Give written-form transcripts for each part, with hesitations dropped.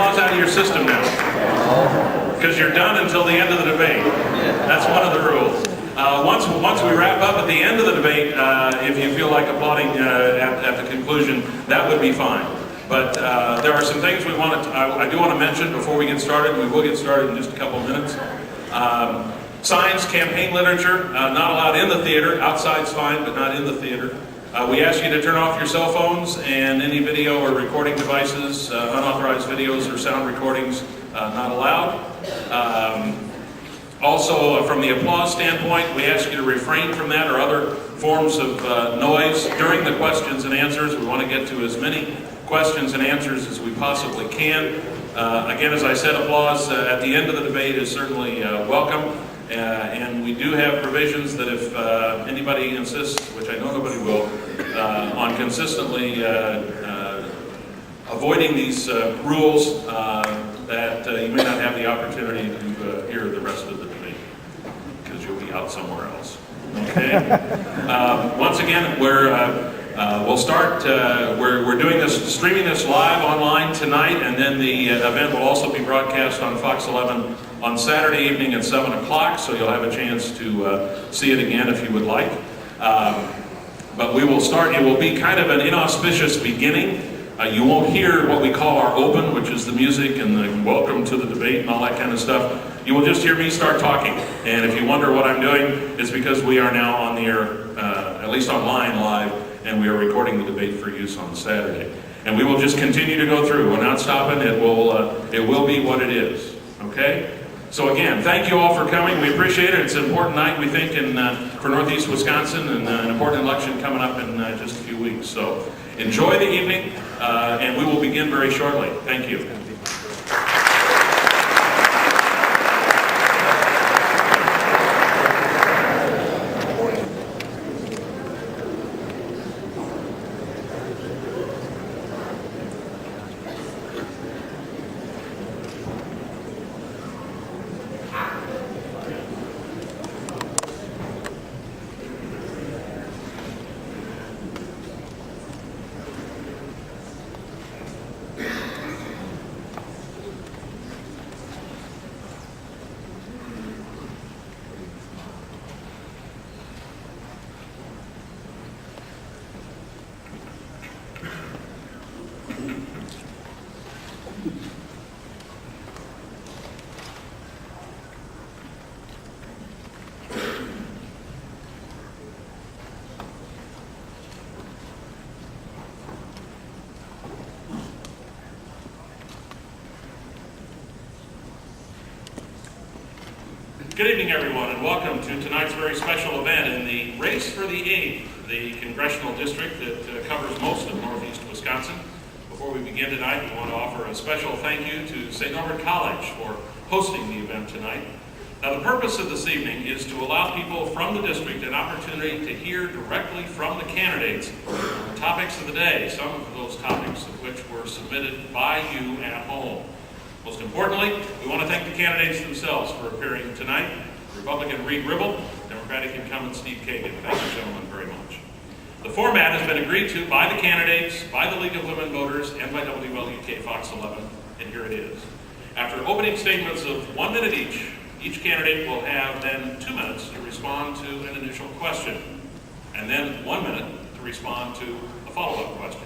applause out of your system now, because you're done until the end of the debate. That's one of the rules. Once we wrap up at the end of the debate, if you feel like applauding at the conclusion, that would be fine. But there are some things I do want to mention before we get started. We will get started in just a couple minutes. Signs, campaign literature, not allowed in the theater. Outside's fine, but not in the theater. We ask you to turn off your cell phones and any video or recording devices, unauthorized videos or sound recordings, not allowed. Also, from the applause standpoint, we ask you to refrain from that or other forms of noise during the questions and answers. We want to get to as many questions and answers as we possibly can. Again, as I said, applause at the end of the debate is certainly welcome. And we do have provisions that if anybody insists, which I know nobody will, on consistently avoiding these rules, that you may not have the opportunity to hear the rest of the debate because you'll be out somewhere else. Okay. Once again, we'll start. We're doing this, streaming this live online tonight, and then the event will also be broadcast on Fox 11 on Saturday evening at 7 o'clock. So you'll have a chance to see it again if you would like. But we will start. It will be kind of an inauspicious beginning. You won't hear what we call our open, which is the music and the welcome to the debate and all that kind of stuff. You will just hear me start talking. And if you wonder what I'm doing, it's because we are now on the air, at least online live, and we are recording the debate for use on Saturday. And we will just continue to go through. We're not stopping. It will be what it is. Okay? So again, thank you all for coming. We appreciate it. It's an important night, we think, for Northeast Wisconsin, and an important election coming up in just a few weeks. So enjoy the evening, and we will begin very shortly. Thank you. Good evening, everyone, and welcome to tonight's very special event in the Race for the 8th, the congressional district that covers most of Northeast Wisconsin. Before we begin tonight, we want to offer a special thank you to St. Norbert College for hosting the event tonight. Now, the purpose of this evening is to allow people from the district an opportunity to hear directly from the candidates on the topics of the day, some of those topics of which were submitted by you at home. Most importantly, we want to thank the candidates themselves for appearing tonight. Republican Reed Ribble, Democratic incumbent Steve Kagan. Thank you, gentlemen, very much. The format has been agreed to by the candidates, by the League of Women Voters, and by WLUK Fox 11, and here it is. After opening statements of 1 minute each candidate will have then 2 minutes to respond to an initial question, and then 1 minute to respond to a follow-up question.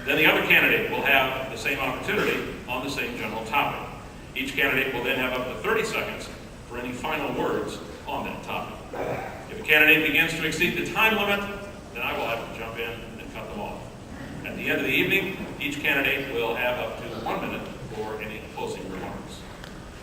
Then the other candidate will have the same opportunity on the same general topic. Each candidate will then have up to 30 seconds for any final words on that topic. If a candidate begins to exceed the time limit, then I will have to jump in and cut them off. At the end of the evening, each candidate will have up to 1 minute for any closing remarks.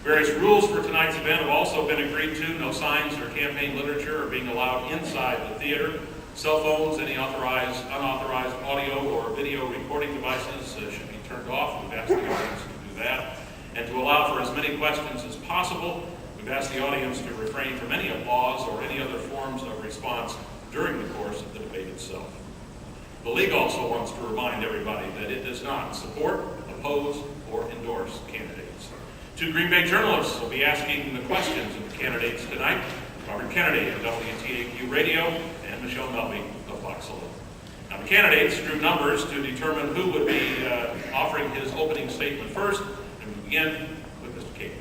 Various rules for tonight's event have also been agreed to. No signs or campaign literature are being allowed inside the theater. Cell phones, any authorized, unauthorized audio or video recording devices should be turned off. We've asked the audience to do that. And to allow for as many questions as possible, we've asked the audience to refrain from any applause or any other forms of response during the course of the debate itself. The League also wants to remind everybody that it does not support, oppose, or endorse candidates. 2 Green Bay journalists will be asking the questions of the candidates tonight. Robert Kennedy of WTAQ Radio and Michelle Melby of Fox 11. Now, the candidates drew numbers to determine who would be offering his opening statement first, and begin with Mr. Kagan.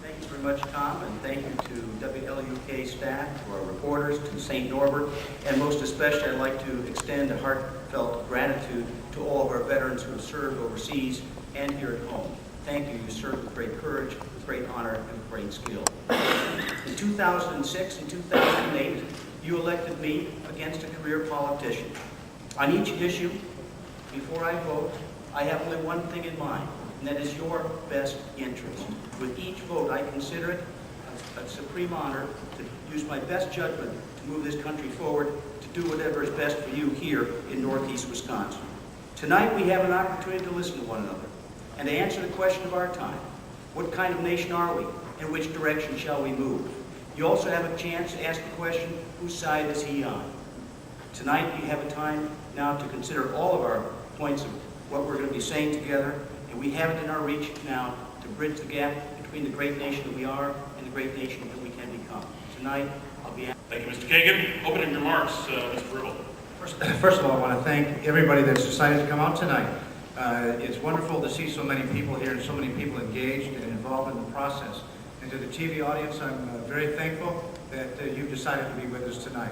Thank you very much, Tom, and thank you to WLUK staff, to our reporters, to St. Norbert, and most especially I'd like to extend a heartfelt gratitude to all of our veterans who have served overseas and here at home. Thank you. You served with great courage, with great honor, and with great skill. In 2006 and 2008, you elected me against a career politician. On each issue, before I vote, I have only one thing in mind, and that is your best interest. With each vote, I consider it a supreme honor to use my best judgment to move this country forward, to do whatever is best for you here in Northeast Wisconsin. Tonight, we have an opportunity to listen to one another and to answer the question of our time. What kind of nation are we? In which direction shall we move? You also have a chance to ask the question, whose side is he on? Tonight, you have a time now to consider all of our points of what we're going to be saying together, and we have it in our reach now to bridge the gap between the great nation that we are and the great nation that we can become. Tonight, I'll be... Thank you, Mr. Kagan. Opening remarks, Mr. Ribble. First of all, I want to thank everybody that's decided to come out tonight. It's wonderful to see so many people here and so many people engaged and involved in the process. And to the TV audience, I'm very thankful that you've decided to be with us tonight.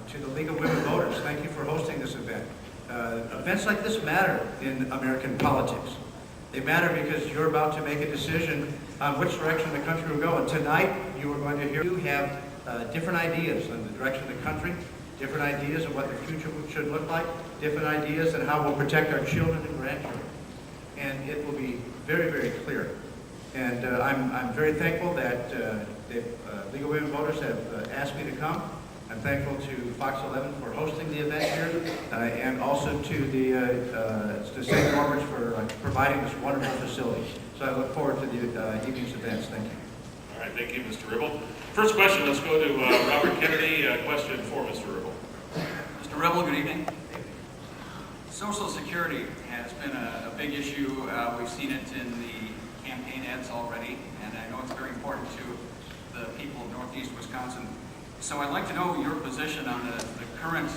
To the League of Women Voters, thank you for hosting this event. Events like this matter in American politics. They matter because you're about to make a decision on which direction the country will go. And tonight, you are going to hear you have different ideas on the direction of the country, different ideas of what the future should look like, different ideas on how we'll protect our children and grandchildren. And it will be very, very clear. And I'm very thankful that the League of Women Voters have asked me to come. I'm thankful to Fox 11 for hosting the event here, and also to the St. Norbert's for providing this wonderful facility. So I look forward to the evening's events. Thank you. All right, thank you, Mr. Ribble. First question, let's go to Robert Kennedy. Question for Mr. Ribble. Mr. Ribble, good evening. Social Security has been a big issue. We've seen it in the campaign ads already, and I know it's very important to the people of Northeast Wisconsin. So I'd like to know your position on the current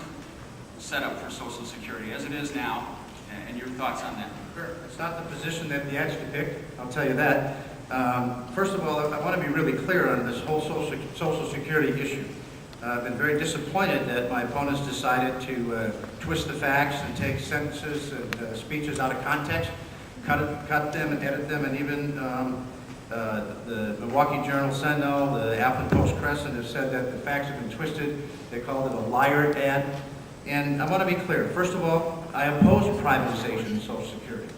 setup for Social Security as it is now, and your thoughts on that. Sure. It's not the position that the ads depict, I'll tell you that. First of all, I want to be really clear on this whole Social Security issue. I've been very disappointed that my opponents decided to twist the facts and take sentences and speeches out of context, cut them and edit them, and even the Milwaukee Journal-Sentinel, the Appleton Post-Crescent have said that the facts have been twisted. They called it a liar ad. And I want to be clear. First of all, I oppose privatization of Social Security.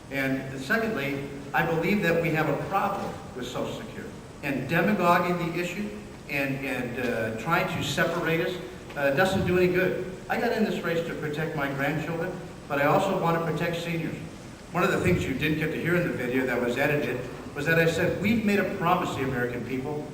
And secondly, I believe that we have a problem with Social Security. And demagoguing the issue and trying to separate us doesn't do any good. I got in this race to protect my grandchildren, but I also want to protect seniors. One of the things you didn't get to hear in the video that was edited was that I said, we've made a promise to the American people,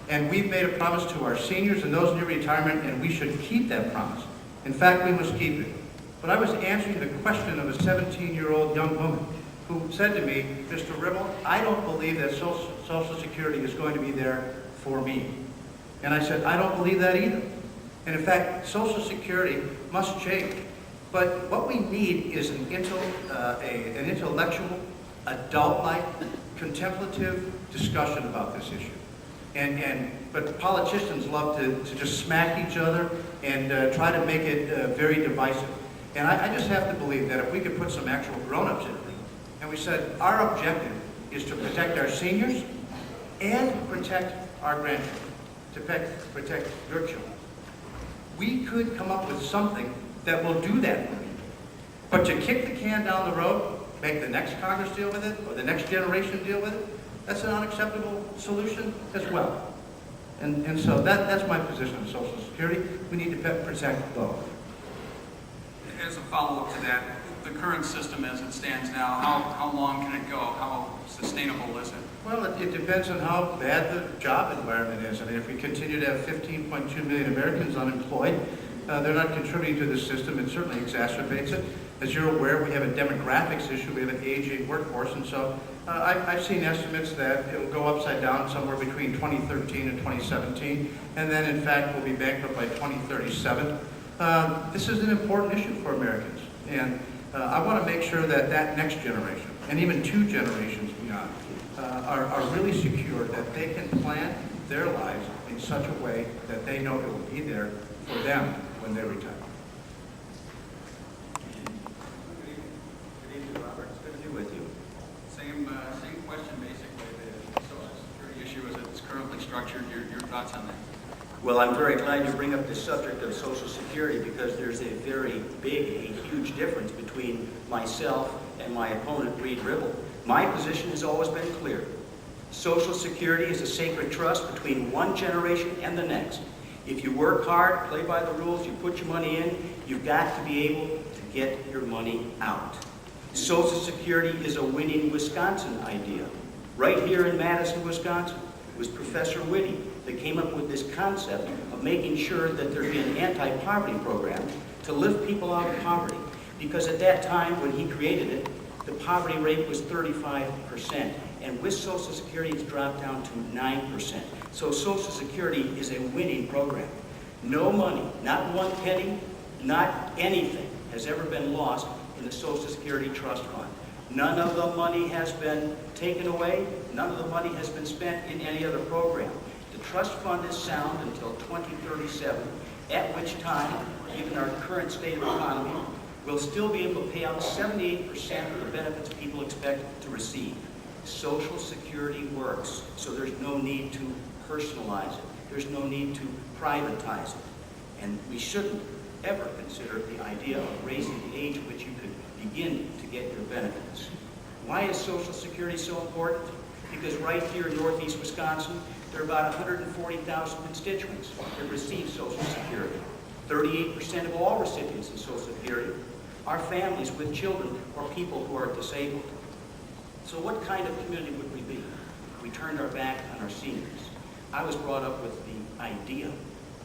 and we've made a promise to our seniors and those near retirement, and we should keep that promise. In fact, we must keep it. But I was answering the question of a 17-year-old young woman who said to me, Mr. Ribble, I don't believe that Social Security is going to be there for me. And I said, I don't believe that either. And in fact, Social Security must change. But what we need is an intellectual, adult-like, contemplative discussion about this issue. But politicians love to just smack each other and try to make it very divisive. And I just have to believe that if we could put some actual grown-ups in it, and we said our objective is to protect our seniors and protect our grandchildren, to protect your children, we could come up with something that will do that for you. But to kick the can down the road, make the next Congress deal with it, or the next generation deal with it, that's an unacceptable solution as well. And so that's my position on Social Security. We need to protect both. As a follow-up to that, the current system as it stands now, how long can it go? How sustainable is it? Well, it depends on how bad the job environment is. I mean, if we continue to have 15.2 million Americans unemployed, they're not contributing to the system. It certainly exacerbates it. As you're aware, we have a demographics issue. We have an aging workforce. And so I've seen estimates that it will go upside down somewhere between 2013 and 2017. And then, in fact, we'll be bankrupt by 2037. This is an important issue for Americans. And I want to make sure that that next generation, and even two generations beyond, John, are really secure, that they can plan their lives in such a way that they know it will be there for them when they retire. Good evening, Robert. It's good to be with you. Same question, basically, the social security issue as it's currently structured. Your thoughts on that? Well, I'm very glad you bring up the subject of Social Security because there's a very big, a huge difference between myself and my opponent, Reed Ribble. My position has always been clear. Social Security is a sacred trust between one generation and the next. If you work hard, play by the rules, you put your money in, you've got to be able to get your money out. Social Security is a winning Wisconsin idea. Right here in Madison, Wisconsin, it was Professor Whitty that came up with this concept of making sure that there'd be an anti-poverty program to lift people out of poverty. Because at that time, when he created it, the poverty rate was 35%. And with Social Security, it's dropped down to 9%. So Social Security is a winning program. No money, not one penny, not anything has ever been lost in the Social Security Trust Fund. None of the money has been taken away. None of the money has been spent in any other program. The trust fund is sound until 2037, at which time, given our current state of economy, we'll still be able to pay out 78% of the benefits people expect to receive. Social Security works, so there's no need to personalize it. There's no need to privatize it. And we shouldn't ever consider the idea of raising the age at which you could begin to get your benefits. Why is Social Security so important? Because right here in Northeast Wisconsin, there are about 140,000 constituents that receive Social Security. 38% of all recipients of Social Security are families with children or people who are disabled. So what kind of community would we be if we turned our back on our seniors? I was brought up with the idea,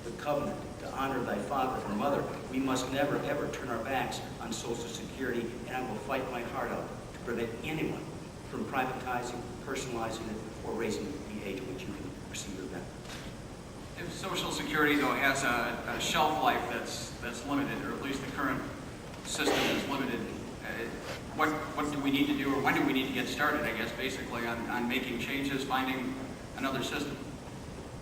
the covenant, to honor thy father and mother. We must never, ever turn our backs on Social Security, and I will fight my heart out to prevent anyone from privatizing, personalizing it, or raising the age at which you can receive your benefits. If Social Security, though, has a shelf life that's limited, or at least the current system is limited, what do we need to do, or when do we need to get started, I guess, basically, on making changes, finding another system?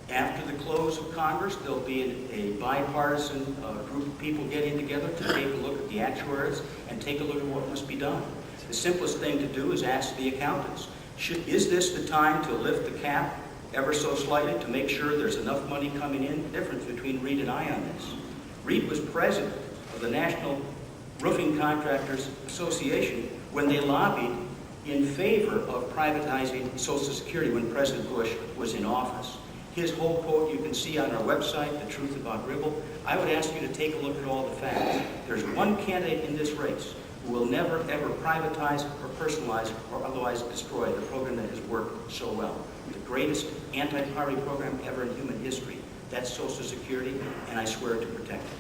After the close of Congress, there'll be a bipartisan group of people getting together to take a look at the actuaries and take a look at what must be done. The simplest thing to do is ask the accountants, is this the time to lift the cap ever so slightly to make sure there's enough money coming in? The difference between Reed and I on this. Reed was president of the National Roofing Contractors Association when they lobbied in favor of privatizing Social Security when President Bush was in office. His whole quote you can see on our website, The Truth About Ribble. I would ask you to take a look at all the facts. There's one candidate in this race who will never, ever privatize or personalize or otherwise destroy the program that has worked so well. The greatest anti-poverty program ever in human history. That's Social Security, and I swear to protect it.